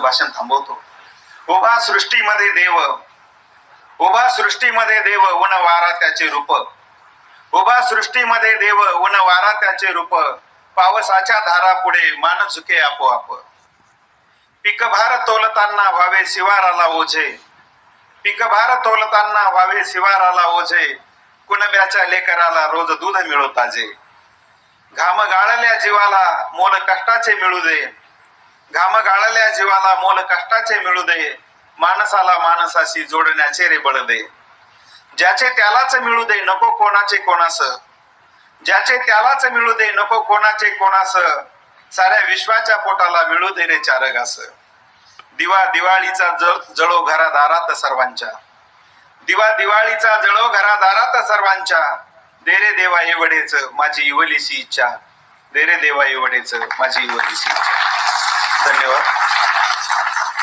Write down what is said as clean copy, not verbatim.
माझं भाषण थांबवतो. उभा सृष्टीमध्ये देव, उभा सृष्टीमध्ये देव, ऊन वारा त्याचे रूप. उभा सृष्टीमध्ये देव, ऊन वारा त्याचे रूप. पावसाच्या धारा पुढे मान झुके आपोआप. पीकभार तोलताना व्हावे शिवाराला ओझे. पीकभार तोलताना व्हावे शिवाराला ओझे. कुणब्याच्या लेकराला रोज दूध मिळो ताजे. घाम गाळल्या जीवाला मोल कष्टाचे मिळू दे. घाम गाळल्या जीवाला मोल कष्टाचे मिळू दे. माणसाला माणसाशी जोडण्याचे रे बळ दे. ज्याचे त्यालाच मिळू दे नको कोणाचे कोणास. ज्याचे त्यालाच मिळू दे नको कोणाचे कोणास. साऱ्या विश्वाच्या पोटाला मिळू दे रे चार घास. दिवा दिवाळीचा जळो घरादारात सर्वांच्या. दिवा दिवाळीचा जळो घरादारात सर्वांच्या. दे रे देवा एवढेच माझी इवलीची इच्छा. दे रे देवा एवढेच माझी इवलीची इच्छा. धन्यवाद.